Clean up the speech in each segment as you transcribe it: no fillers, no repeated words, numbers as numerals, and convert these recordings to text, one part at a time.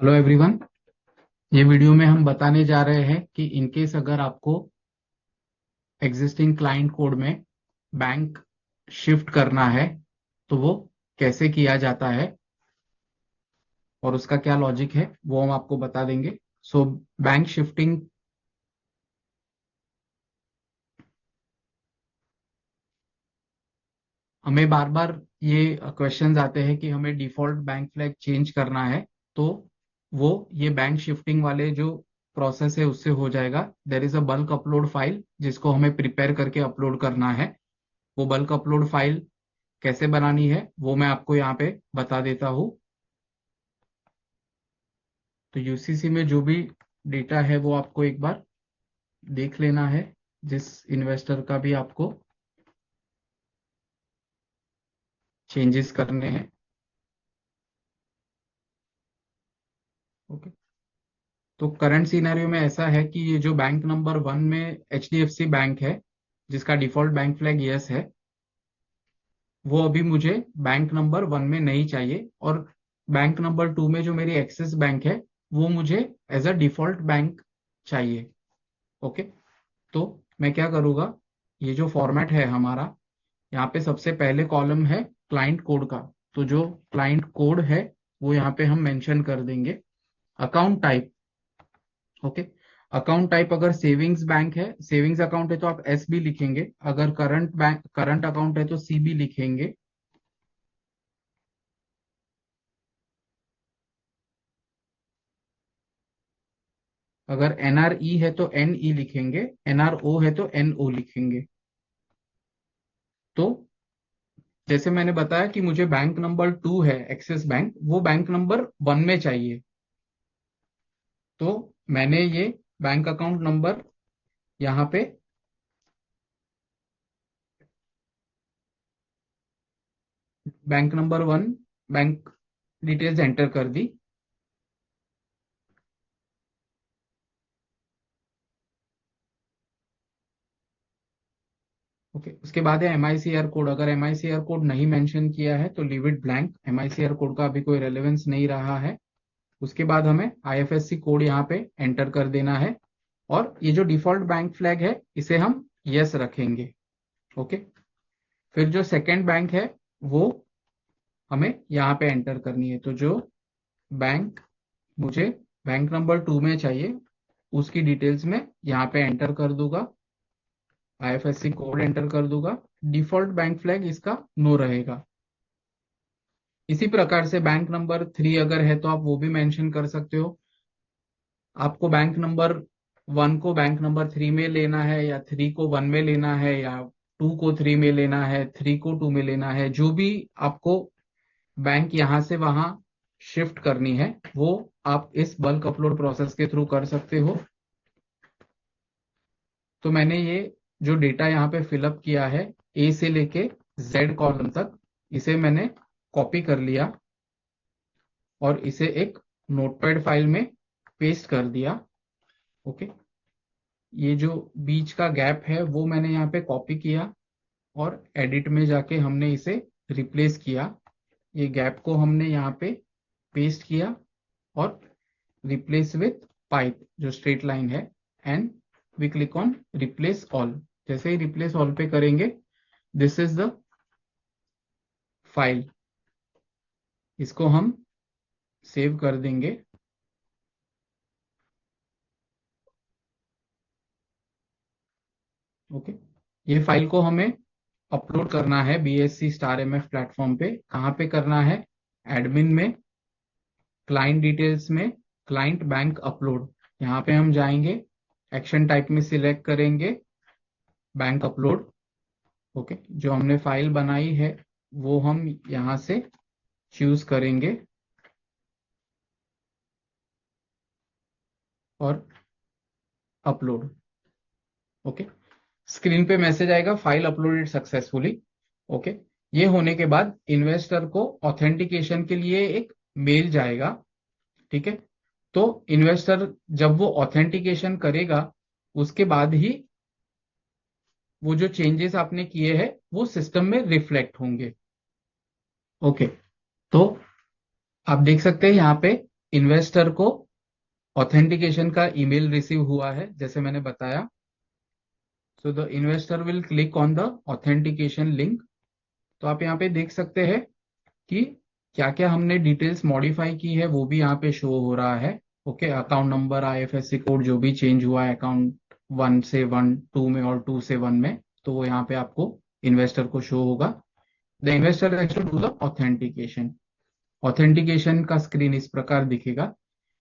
Hello everyone. ये video में हम बताने जा रहे हैं कि इनकेस अगर आपको एग्जिस्टिंग क्लाइंट कोड में बैंक शिफ्ट करना है तो वो कैसे किया जाता है और उसका क्या लॉजिक है वो हम आपको बता देंगे। सो बैंक शिफ्टिंग हमें बार बार ये क्वेश्चंस आते हैं कि हमें डिफॉल्ट बैंक फ्लैग चेंज करना है तो वो ये बैंक शिफ्टिंग वाले जो प्रोसेस है उससे हो जाएगा। There is a bulk upload file जिसको हमें प्रिपेयर करके अपलोड करना है। वो बल्क अपलोड फाइल कैसे बनानी है वो मैं आपको यहाँ पे बता देता हूँ। तो यूसीसी में जो भी डेटा है वो आपको एक बार देख लेना है, जिस इन्वेस्टर का भी आपको चेंजेस करने हैं। ओके। तो करंट सिनेरियो में ऐसा है कि ये जो बैंक नंबर 1 में एचडीएफसी बैंक है जिसका डिफॉल्ट बैंक फ्लैग यस है, वो अभी मुझे बैंक नंबर 1 में नहीं चाहिए। और बैंक नंबर 2 में जो मेरी एक्सिस बैंक है वो मुझे एज अ डिफॉल्ट बैंक चाहिए। ओके। तो मैं क्या करूँगा, ये जो फॉर्मेट है हमारा, यहाँ पे सबसे पहले कॉलम है क्लाइंट कोड का। तो जो क्लाइंट कोड है वो यहाँ पे हम मेंशन कर देंगे। Account type. Okay. Account type अगर सेविंग्स बैंक है, सेविंग्स अकाउंट है तो आप एस बी लिखेंगे। अगर करंट बैंक करंट अकाउंट है तो सी बी लिखेंगे। अगर एनआरई है तो एन ई लिखेंगे। एनआरओ है तो एन ओ लिखेंगे। तो जैसे मैंने बताया कि मुझे बैंक नंबर 2 है एक्सिस बैंक, वो बैंक नंबर 1 में चाहिए। तो मैंने ये बैंक अकाउंट नंबर यहाँ पे bank number 1 bank details enter कर दी। ओके। उसके बाद है एमआईसीआर कोड। अगर एमआईसीआर कोड नहीं मेंशन किया है तो leave it blank. MICR code का अभी कोई रेलेवेंस नहीं रहा है। उसके बाद हमें आईएफएससी कोड यहाँ पे एंटर कर देना है। और ये जो डिफॉल्ट बैंक फ्लैग है इसे हम यस रखेंगे। ओके। फिर जो सेकंड बैंक है वो हमें यहाँ पे एंटर करनी है। तो जो बैंक मुझे बैंक नंबर 2 में चाहिए उसकी डिटेल्स में यहाँ पे एंटर कर दूंगा। आईएफएससी कोड एंटर कर दूंगा। डिफॉल्ट बैंक फ्लैग इसका नो रहेगा। इसी प्रकार से बैंक नंबर 3 अगर है तो आप वो भी मेंशन कर सकते हो। आपको बैंक नंबर 1 को बैंक नंबर 3 में लेना है या 3 को 1 में लेना है या 2 को 3 में लेना है, 3 को 2 में लेना है, जो भी आपको बैंक यहां से वहां शिफ्ट करनी है वो आप इस बल्क अपलोड प्रोसेस के थ्रू कर सकते हो। तो मैंने ये जो डेटा यहाँ पे फिलअप किया है ए से लेके जेड कॉलम तक, इसे मैंने कॉपी कर लिया और इसे एक नोटपैड फाइल में पेस्ट कर दिया। ओके। ये जो बीच का गैप है वो मैंने यहाँ पे कॉपी किया और एडिट में जाके हमने इसे रिप्लेस किया। ये गैप को हमने यहाँ पे पेस्ट किया और रिप्लेस विथ पाइप जो स्ट्रेट लाइन है, and we click on replace all. जैसे ही रिप्लेस ऑल पे करेंगे, दिस इज द फाइल। इसको हम सेव कर देंगे। ओके। ये फाइल को हमें अपलोड करना है बीएससी स्टार एमएफ प्लेटफॉर्म पे। कहाँ पे करना है? एडमिन में, क्लाइंट डिटेल्स में, क्लाइंट बैंक अपलोड। यहाँ पे हम जाएंगे, एक्शन टाइप में सिलेक्ट करेंगे बैंक अपलोड। ओके। जो हमने फाइल बनाई है वो हम यहाँ से चूज करेंगे और अपलोड। ओके। स्क्रीन पे मैसेज आएगा, फाइल अपलोडेड सक्सेसफुली। ओके। ये होने के बाद इन्वेस्टर को ऑथेंटिकेशन के लिए एक मेल जाएगा। ठीक है। तो इन्वेस्टर जब वो ऑथेंटिकेशन करेगा उसके बाद ही वो जो चेंजेस आपने किए हैं वो सिस्टम में रिफ्लेक्ट होंगे। ओके। तो आप देख सकते हैं यहाँ पे इन्वेस्टर को ऑथेंटिकेशन का ईमेल रिसीव हुआ है, जैसे मैंने बताया। So the investor will click on the authentication link. तो आप यहाँ पे देख सकते हैं कि क्या क्या हमने डिटेल्स मॉडिफाई की है वो भी यहाँ पे शो हो रहा है। Okay, account number, IFSC code जो भी चेंज हुआ है अकाउंट 1 से 1 2 में और 2 से 1 में, तो वो यहाँ पे आपको इन्वेस्टर को शो होगा। The investor has to do the authentication. Authentication का स्क्रीन इस प्रकार दिखेगा।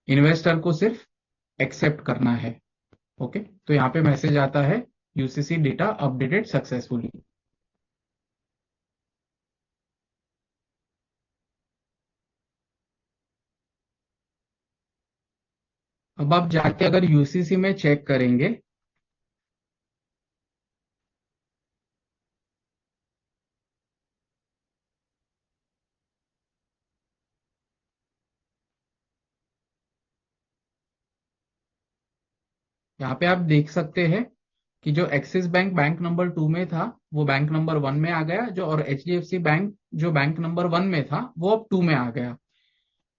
इन्वेस्टर को सिर्फ एक्सेप्ट करना है। ओके, तो यहाँ पे मैसेज आता है यूसीसी डेटा अपडेटेड सक्सेसफुली। अब आप जाके अगर यूसीसी में चेक करेंगे, यहाँ पे आप देख सकते हैं कि जो एक्सिस बैंक बैंक नंबर 2 में था वो बैंक नंबर 1 में आ गया, जो और एचडीएफसी बैंक जो बैंक नंबर 1 में था वो अब 2 में आ गया।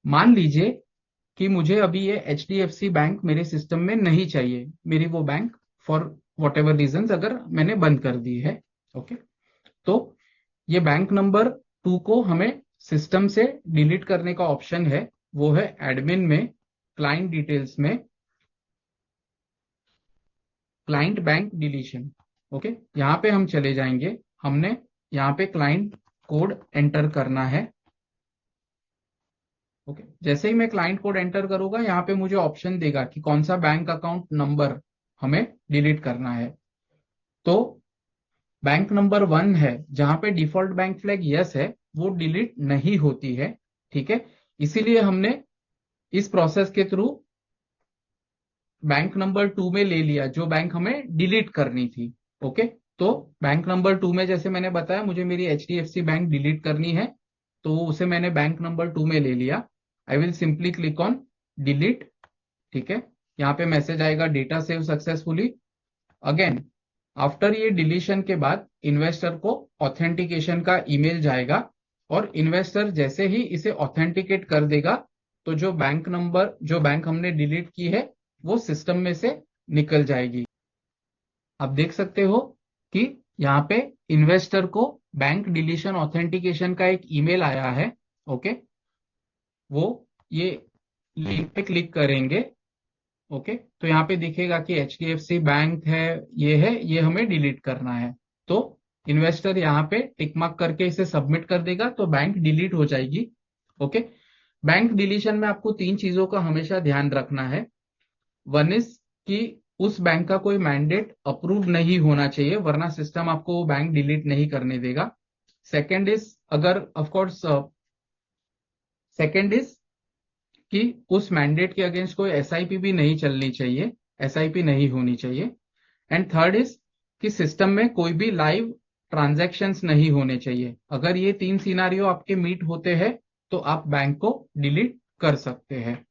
मान लीजिए कि मुझे अभी ये एचडीएफसी बैंक मेरे सिस्टम में नहीं चाहिए, मेरी वो bank for whatever reason अगर मैंने बंद कर दी है। ओके, तो ये बैंक नंबर 2 को हमें सिस्टम से डिलीट करने का ऑप्शन है, वो है एडमिन में, क्लाइंट डिटेल्स में, क्लाइंट बैंक डिलीशन। ओके, यहाँ पे हम चले जाएंगे। हमने यहाँ पे क्लाइंट कोड एंटर करना है। ओके, जैसे ही मैं क्लाइंट कोड एंटर करूंगा यहाँ पे मुझे ऑप्शन देगा कि कौन सा बैंक अकाउंट नंबर हमें डिलीट करना है। तो बैंक नंबर 1 है जहां पे डिफॉल्ट बैंक फ्लैग यस है, वो डिलीट नहीं होती है। ठीक है, इसीलिए हमने इस प्रोसेस के थ्रू बैंक नंबर 2 में ले लिया जो बैंक हमें डिलीट करनी थी। ओके, तो बैंक नंबर 2 में जैसे मैंने बताया मुझे मेरी एचडीएफसी बैंक डिलीट करनी है, तो उसे मैंने बैंक नंबर 2 में ले लिया। I will simply click on delete. ठीक है, यहाँ पे मैसेज आएगा data save successfully. Again after ये डिलीशन के बाद इन्वेस्टर को ऑथेंटिकेशन का ईमेल जाएगा, और इन्वेस्टर जैसे ही इसे ऑथेंटिकेट कर देगा तो जो बैंक नंबर जो बैंक हमने डिलीट की है वो सिस्टम में से निकल जाएगी। आप देख सकते हो कि यहाँ पे इन्वेस्टर को बैंक डिलीशन ऑथेंटिकेशन का एक ईमेल आया है। ओके, वो ये लिंक पे क्लिक करेंगे। ओके, तो यहाँ पे दिखेगा कि एचडीएफसी बैंक है, ये हमें डिलीट करना है। तो इन्वेस्टर यहाँ पे टिक मार्क करके इसे सबमिट कर देगा तो बैंक डिलीट हो जाएगी। ओके, बैंक डिलीशन में आपको 3 चीजों का हमेशा ध्यान रखना है। वन इज कि उस बैंक का कोई मैंडेट अप्रूव नहीं होना चाहिए, वरना सिस्टम आपको वो बैंक डिलीट नहीं करने देगा। सेकेंड इज अगर ऑफकोर्स सेकेंड इज कि उस मैंडेट के अगेंस्ट कोई एसआईपी भी नहीं चलनी चाहिए, एसआईपी नहीं होनी चाहिए। एंड थर्ड इज कि सिस्टम में कोई भी लाइव ट्रांजैक्शंस नहीं होने चाहिए। अगर ये 3 सिनारियो आपके मीट होते हैं तो आप बैंक को डिलीट कर सकते हैं।